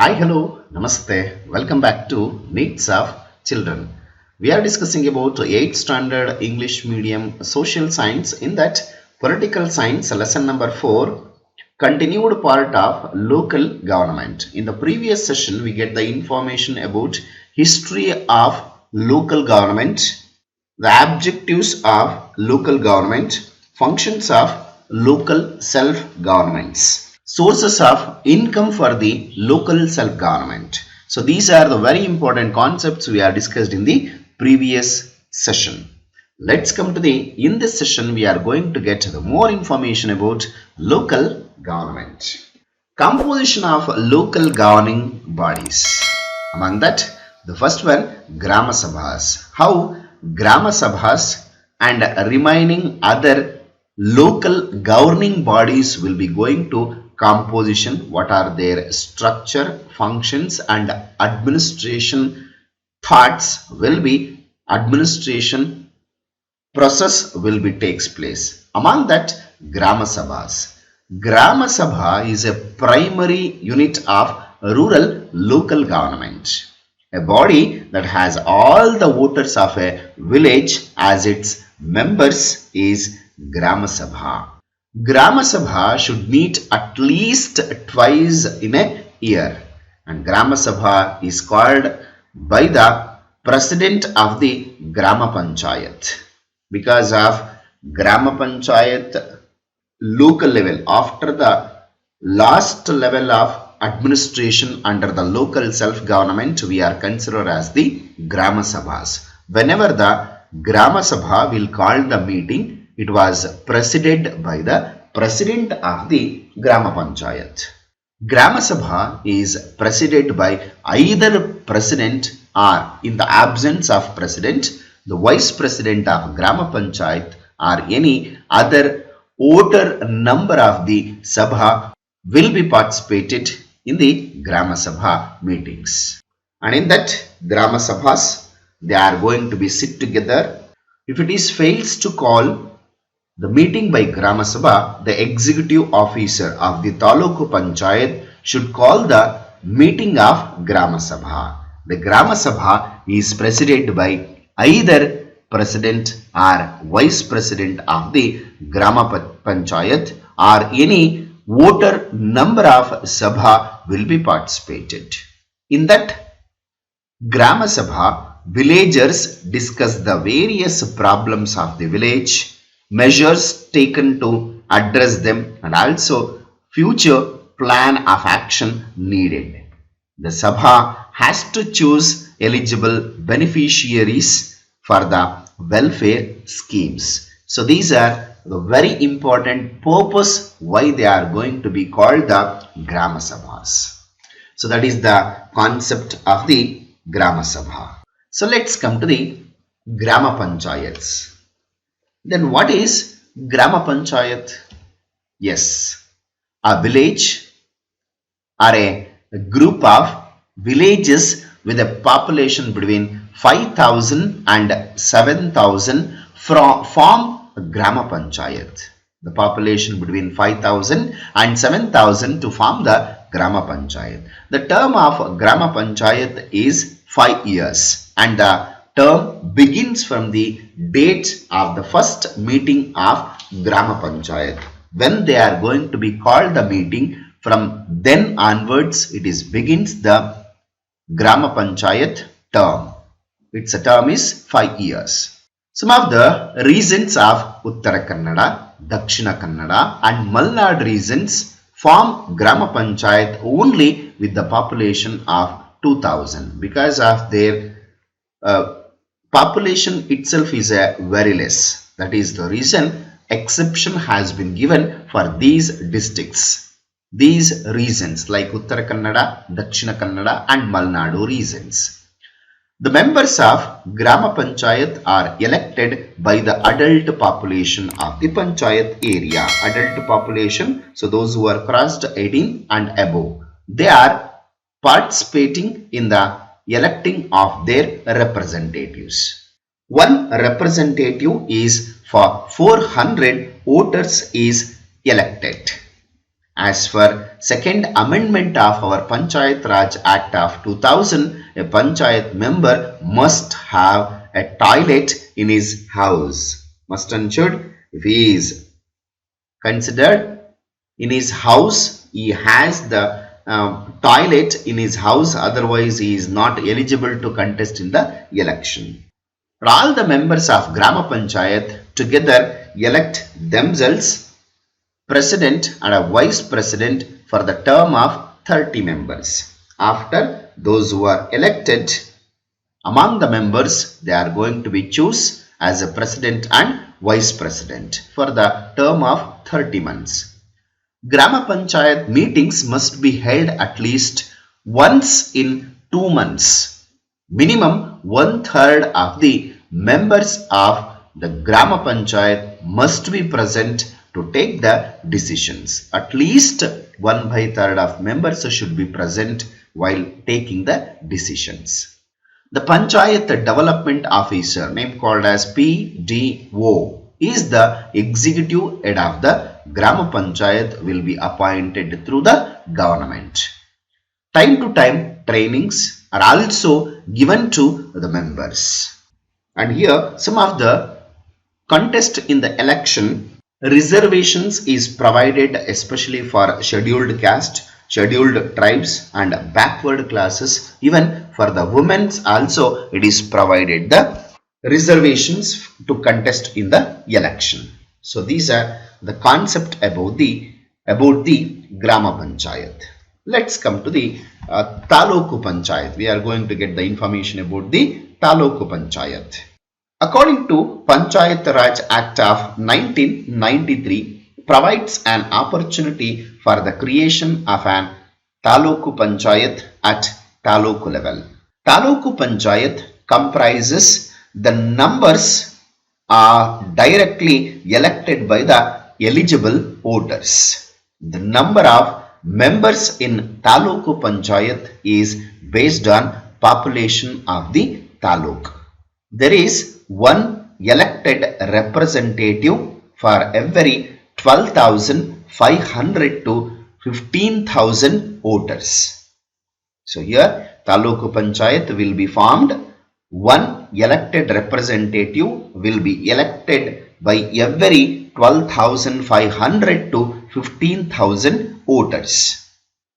Hi, hello, namaste. Welcome back to Needs of Children. We are discussing about 8th standard English medium social science. In that, political science lesson number 4, continued part of local government. In the previous session, we get the information about history of local government, the objectives of local government, functions of local self-governments, sources of income for the local self-government. So these are the very important concepts we are discussed in the previous session. Let's come to in this session we are going to get the more information about local government. Composition of local governing bodies. Among that, the first one, Grama Sabhas. How Grama Sabhas and remaining other local governing bodies will be going to composition, what are their structure, functions and administration thoughts will be, administration process will be takes place. Among that, Grama Sabhas. Grama Sabha is a primary unit of rural local government. A body that has all the voters of a village as its members is Grama Sabha. Grama Sabha should meet at least twice in a year, and Grama Sabha is called by the president of the Grama Panchayat. Because of Grama Panchayat local level, after the last level of administration under the local self-government, we are considered as the Grama Sabhas. Whenever the Grama Sabha will call the meeting, it was presided by the president of the Grama Panchayat. Grama Sabha is presided by either president or, in the absence of president, the vice president of Grama Panchayat or any other voter number of the Sabha will be participated in the Grama Sabha meetings. And in that Grama Sabhas, they are going to be sit together. If it is fails to call the meeting by Grama Sabha, the executive officer of the Taluk Panchayat should call the meeting of Grama Sabha. The Grama Sabha is presided by either president or vice president of the Grama Panchayat, or any voter number of Sabha will be participated. In that Grama Sabha, villagers discuss the various problems of the village, measures taken to address them, and also future plan of action needed. The Sabha has to choose eligible beneficiaries for the welfare schemes. So these are the very important purpose why they are going to be called the Grama Sabhas. So that is the concept of the Grama Sabha. So let's come to the Grama Panchayats. Then what is Grama Panchayat? Yes, a village or a group of villages with a population between 5,000 and 7,000 form a Grama Panchayat. The population between 5,000 and 7,000 to form the Grama Panchayat. The term of Grama Panchayat is 5 years, and the term begins from the date of the first meeting of Grama Panchayat. When they are going to be called the meeting, from then onwards it is begins the Grama Panchayat term. Its term is 5 years. Some of the regions of Uttar Kannada, Dakshina Kannada and Malnad regions form Grama Panchayat only with the population of 2,000, because of their population itself is very less. That is the reason exception has been given for these districts, these regions like Uttar Kannada, Dakshina Kannada and Malnad regions. The members of Grama Panchayat are elected by the adult population of the Panchayat area. Adult population, so those who are crossed 18 and above, they are participating in the electing of their representatives. One representative is for 400 voters is elected, As per second amendment of our Panchayat Raj Act of 2000, a Panchayat member must have a toilet in his house. Must and should. If he is considered in his house, he has the toilet in his house, otherwise he is not eligible to contest in the election. All the members of Grama Panchayat together elect themselves president and a vice president for the term of 30 members. After those who are elected among the members, they are going to be chosen as a president and vice president for the term of 30 months. Grama Panchayat meetings must be held at least once in 2 months. Minimum 1/3 of the members of the Grama Panchayat must be present to take the decisions. At least 1/3 of members should be present while taking the decisions. The Panchayat Development Officer, name called as PDO, is the executive head of the Grama Panchayat, will be appointed through the government. Time to time trainings are also given to the members. And here some of the contest in the election. Reservations is provided especially for scheduled caste, scheduled tribes and backward classes. Even for the women also it is provided the reservations to contest in the election. So these are the concept about the Grama Panchayat. Let's come to the Taluk Panchayat. We are going to get the information about the Taluk Panchayat. According to Panchayat Raj Act of 1993, provides an opportunity for the creation of an Taluk Panchayat at Taluk level. Taluk Panchayat comprises the numbers are directly elected by the eligible voters. The number of members in Taluk Panchayat is based on population of the Taluk. There is one elected representative for every 12,500 to 15,000 voters. So here Taluk Panchayat will be formed. One elected representative will be elected by every 12,500 to 15,000 voters.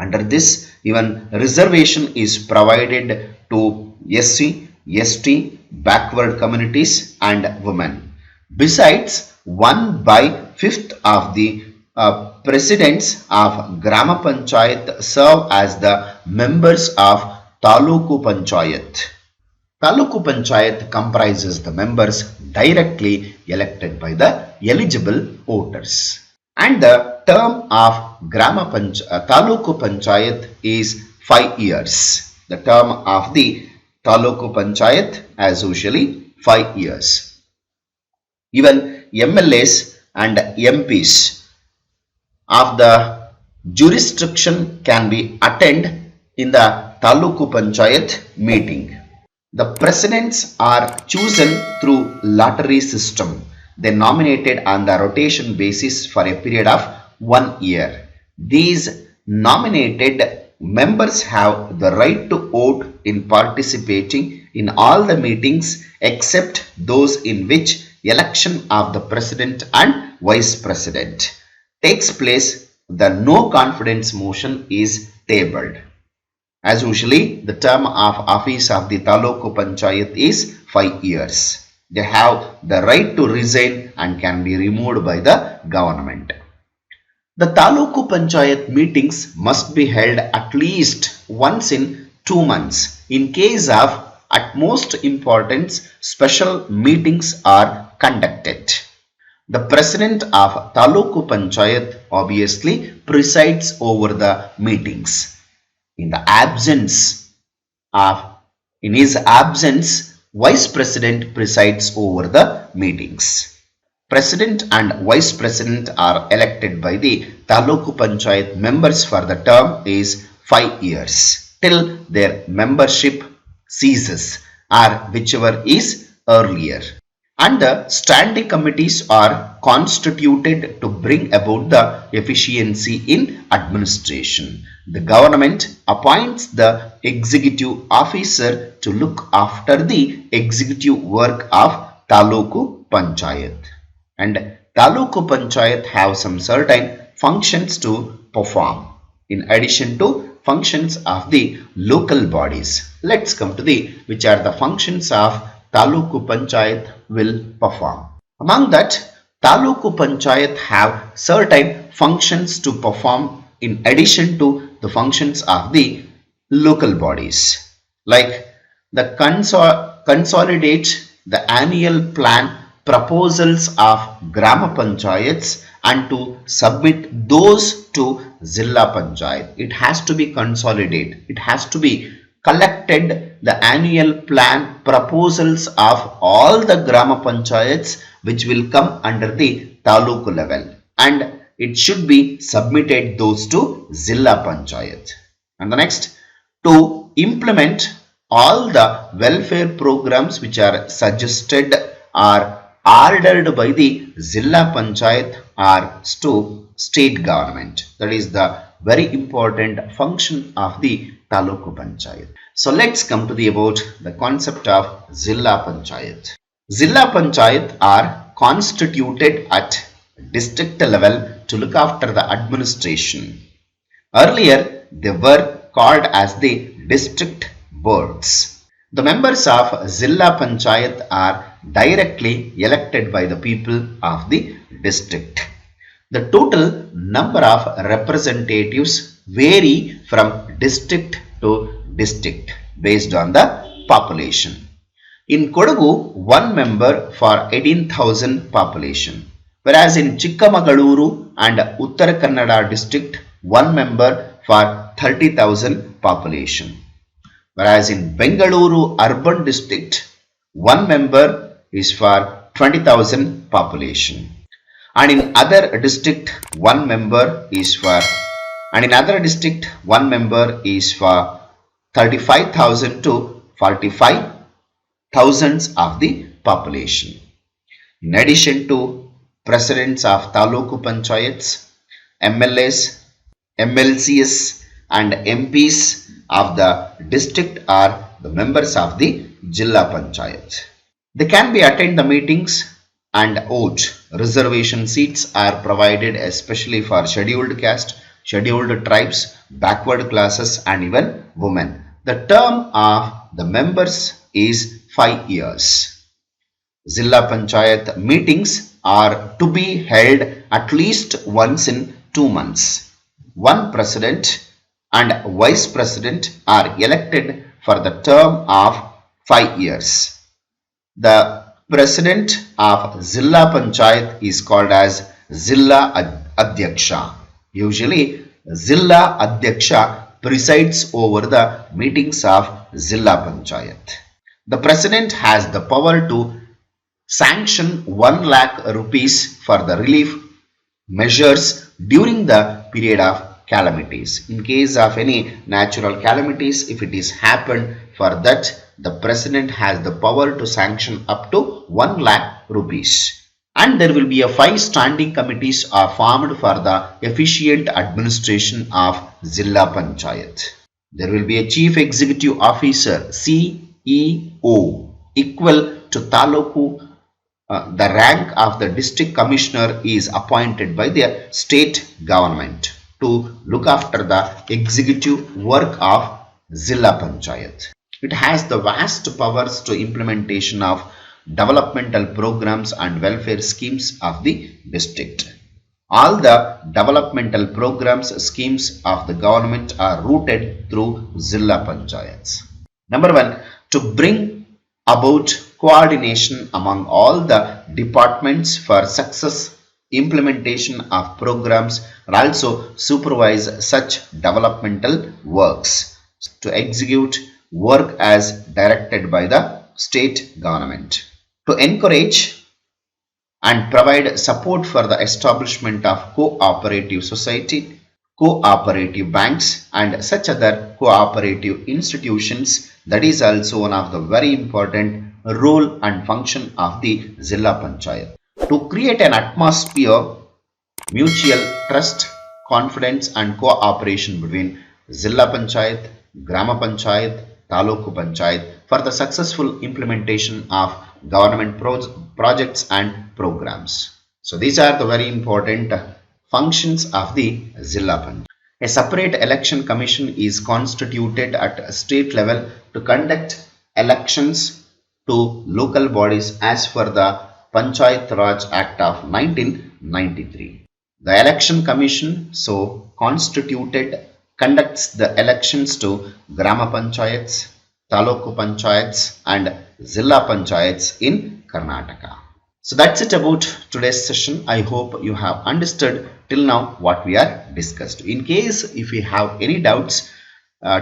Under this, even reservation is provided to SC, ST, backward communities and women. Besides, 1/5 of the presidents of Grama Panchayat serve as the members of Taluk Panchayat. Taluk Panchayat comprises the members directly elected by the eligible voters. And the term of Taluk Panchayat is 5 years. The term of the Taluk Panchayat as usually 5 years. Even MLAs and MPs of the jurisdiction can be attended in the Taluk Panchayat meeting. The presidents are chosen through lottery system. They nominated on the rotation basis for a period of 1 year. These nominated members have the right to vote in participating in all the meetings except those in which election of the president and vice president takes place. The no confidence motion is tabled. As usually, the term of office of the Taluk Panchayat is 5 years. They have the right to resign and can be removed by the government. The Taluk Panchayat meetings must be held at least once in 2 months. In case of utmost importance, special meetings are conducted. The president of Taluk Panchayat obviously presides over the meetings. In his absence, vice president presides over the meetings. President and vice president are elected by the Taluk Panchayat members for the term is 5 years till their membership ceases or whichever is earlier. And the standing committees are constituted to bring about the efficiency in administration. The government appoints the executive officer to look after the executive work of Taluk Panchayat. And Taluk Panchayat have some certain functions to perform in addition to functions of the local bodies. Let's come to the which are the functions of Taluk Panchayat will perform. Among that, Taluk Panchayat have certain functions to perform in addition to the functions of the local bodies, like the consolidate the annual plan proposals of Grama Panchayats and to submit those to Zilla Panchayat. It has to be consolidated. It has to be collected the annual plan proposals of all the Grama Panchayats which will come under the Taluk level, and it should be submitted those to Zilla Panchayat. And the next, to implement all the welfare programs which are suggested or ordered by the Zilla Panchayat or to state government. That is the very important function of the Taluk Panchayat. So let's come to the about the concept of Zilla Panchayat. Zilla Panchayat are constituted at district level to look after the administration. Earlier they were called as the district boards. The members of Zilla Panchayat are directly elected by the people of the district. The total number of representatives vary from district to district based on the population. In Kodagu, one member for 18,000 population, whereas in Chikamagaluru and Uttar Kannada district, one member for 30,000 population. Whereas in Bengaluru urban district, one member is for 20,000 population. And in other district, one member is for 35,000 to 45,000 of the population. In addition to presidents of Taluk Panchayats, MLAs, MLCs and MPs of the district are the members of the Zilla Panchayat. They can be attend the meetings and vote. Reservation seats are provided especially for scheduled caste, scheduled tribes, backward classes and even women. The term of the members is 5 years. Zilla Panchayat meetings are to be held at least once in 2 months. One president and vice president are elected for the term of 5 years. The president of Zilla Panchayat is called as Zilla Adhyaksha. Usually Zilla Adhyaksha presides over the meetings of Zilla Panchayat. The president has the power to sanction 1 lakh rupees for the relief measures during the period of calamities. In case of any natural calamities, if it is happened, for that the president has the power to sanction up to 1 lakh rupees. And there will be a 5 standing committees are formed for the efficient administration of Zilla Panchayat. There will be a chief executive officer CEO equal to Taluku. The rank of the district commissioner is appointed by the state government to look after the executive work of Zilla Panchayat. It has the vast powers to implementation of developmental programs and welfare schemes of the district. All the developmental programs schemes of the government are routed through Zilla Panchayats. Number 1, to bring about coordination among all the departments for success implementation of programs and also supervise such developmental works to execute work as directed by the state government. To encourage and provide support for the establishment of cooperative society, cooperative banks and such other cooperative institutions, that is also one of the very important role and function of the Zilla Panchayat. To create an atmosphere, mutual trust, confidence and cooperation between Zilla Panchayat, Grama Panchayat, Taluk Panchayat for the successful implementation of government projects and programs. So these are the very important functions of the Zilla Panchayat. A separate election commission is constituted at state level to conduct elections to local bodies as per the Panchayat Raj Act of 1993. The election commission constituted conducts the elections to Grama Panchayats, Taluk Panchayats and Zilla Panchayats in Karnataka. So that's it about today's session. I hope you have understood till now what we are discussed. In case if you have any doubts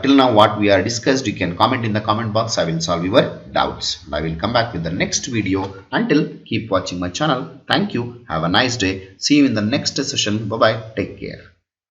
till now what we are discussed, you can comment in the comment box. I will solve your doubts. I will come back with the next video. Until, keep watching my channel. Thank you. Have a nice day. See you in the next session. Bye bye. Take care.